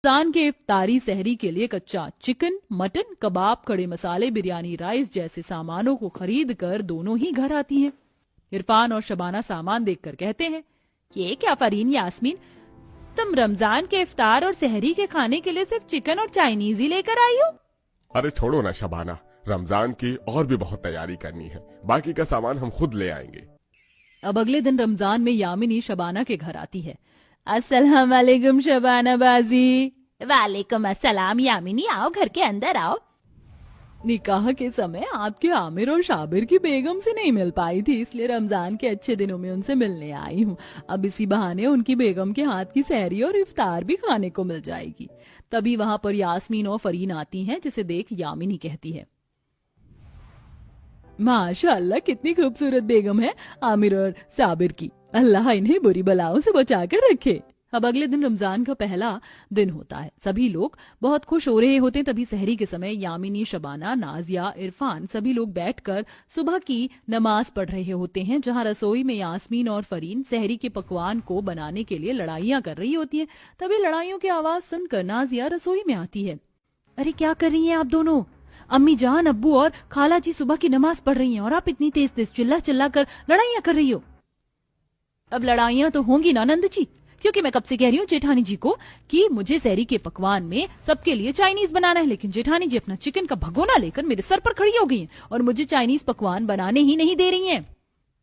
रमजान के इफ्तारी सहरी के लिए कच्चा चिकन, मटन, कबाब, खड़े मसाले, बिरयानी, राइस जैसे सामानों को खरीद कर दोनों ही घर आती हैं। इरफान और शबाना सामान देखकर कहते हैं, ये क्या फरीन, यास्मीन, तुम रमजान के इफ्तार और सहरी के खाने के लिए सिर्फ चिकन और चाइनीज ही लेकर आई हो? अरे छोड़ो ना शबाना, रमजान की और भी बहुत तैयारी करनी है, बाकी का सामान हम खुद ले आएंगे। अब अगले दिन रमजान में यामिनी शबाना के घर आती है। अस्सलाम वालेकुम शबाना बाजी। वालेकुम अस्सलाम यामिनी, आओ घर के अंदर आओ। निकाह के समय आपके आमिर और शाबिर की बेगम से नहीं मिल पाई थी, इसलिए रमजान के अच्छे दिनों में उनसे मिलने आई हूँ। अब इसी बहाने उनकी बेगम के हाथ की सहरी और इफ्तार भी खाने को मिल जाएगी। तभी वहां पर यास्मीन और फरीन आती हैं, जिसे देख यामिनी कहती है, माशाअल्लाह कितनी खूबसूरत बेगम है आमिर और साबिर की, अल्लाह इन्हें बुरी बलाओं से बचा कर रखे। अब अगले दिन रमजान का पहला दिन होता है। सभी लोग बहुत खुश हो रहे होते हैं। तभी सहरी के समय यामिनी, शबाना, नाजिया, इरफान सभी लोग बैठकर सुबह की नमाज पढ़ रहे होते हैं, जहां रसोई में यास्मीन और फरीन सहरी के पकवान को बनाने के लिए लड़ाइयां कर रही होती हैं। तभी लड़ाइयों की आवाज सुनकर नाजिया रसोई में आती है। अरे क्या कर रही हैं आप दोनों? अम्मी जान, अब्बू और खाला जी सुबह की नमाज पढ़ रही हैं और आप इतनी तेज तेज चिल्ला चिल्ला कर लड़ाइयां कर रही हो। अब लड़ाइयां तो होंगी ना नंद जी, क्योंकि मैं कब से कह रही हूँ जेठानी जी को कि मुझे सहरी के पकवान में सबके लिए चाइनीज बनाना है, लेकिन जेठानी जी अपना चिकन का भगोना लेकर मेरे सर पर खड़ी हो गई हैं और मुझे चाइनीज पकवान बनाने ही नहीं दे रही हैं।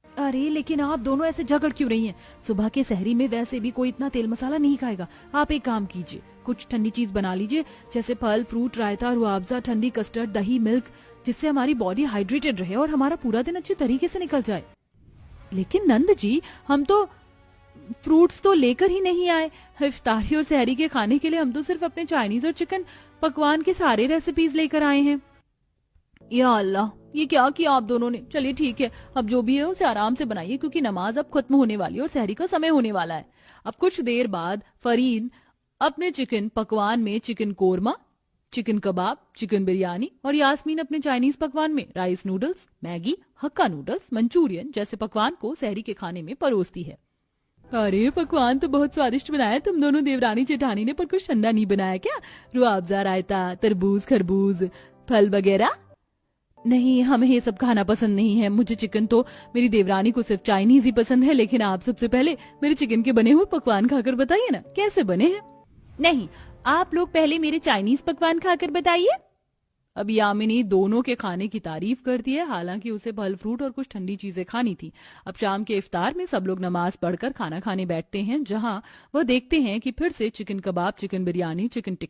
अरे लेकिन आप दोनों ऐसे झगड़ क्यों रही हैं? सुबह के सहरी में वैसे भी कोई इतना तेल मसाला नहीं खाएगा। आप एक काम कीजिए, कुछ ठंडी चीज बना लीजिए, जैसे फल, फ्रूट, रायता, रुआवजा, ठंडी कस्टर्ड, दही, मिल्क, जिससे हमारी बॉडी हाइड्रेटेड रहे और हमारा पूरा दिन अच्छे तरीके से निकल जाए। लेकिन नंद जी, हम तो फ्रूट्स तो लेकर ही नहीं आए। इफ्तारी और सहरी के खाने के लिए हम तो सिर्फ अपने चाइनीज और चिकन पकवान के सारे रेसिपीज लेकर आए हैं। या अल्लाह, ये क्या किया आप दोनों ने? चलिए ठीक है, अब जो भी है उसे आराम से बनाइए, क्योंकि नमाज अब खत्म होने वाली है और सहरी का समय होने वाला है। अब कुछ देर बाद फरीन अपने चिकन पकवान में चिकन कोरमा, चिकन कबाब, चिकन बिरयानी और यास्मीन अपने चाइनीज पकवान में राइस नूडल्स, मैगी, हक्का नूडल्स, मंचूरियन जैसे पकवान को सहरी के खाने में परोसती है। अरे पकवान तो बहुत स्वादिष्ट बनाया तुम दोनों देवरानी जेठानी ने, पर कुछ ठंडा नहीं बनाया क्या? रुआवजा, रायता, तरबूज, खरबूज, फल वगैरह? नहीं, हमें ये सब खाना पसंद नहीं है। मुझे चिकन तो मेरी देवरानी को सिर्फ चाइनीज ही पसंद है, लेकिन आप सबसे पहले मेरे चिकन के बने हुए पकवान खाकर बताइए ना कैसे बने हैं। नहीं, आप लोग पहले मेरे चाइनीज पकवान खाकर बताइए। अब यामिनी दोनों के खाने की तारीफ करती है, हालांकि उसे फल, फ्रूट और कुछ ठंडी चीजें खानी थी। अब शाम के इफ्तार में सब लोग नमाज पढ़कर खाना खाने बैठते हैं, जहां वह देखते हैं कि फिर से चिकन कबाब, चिकन बिरयानी, चिकन टिक्का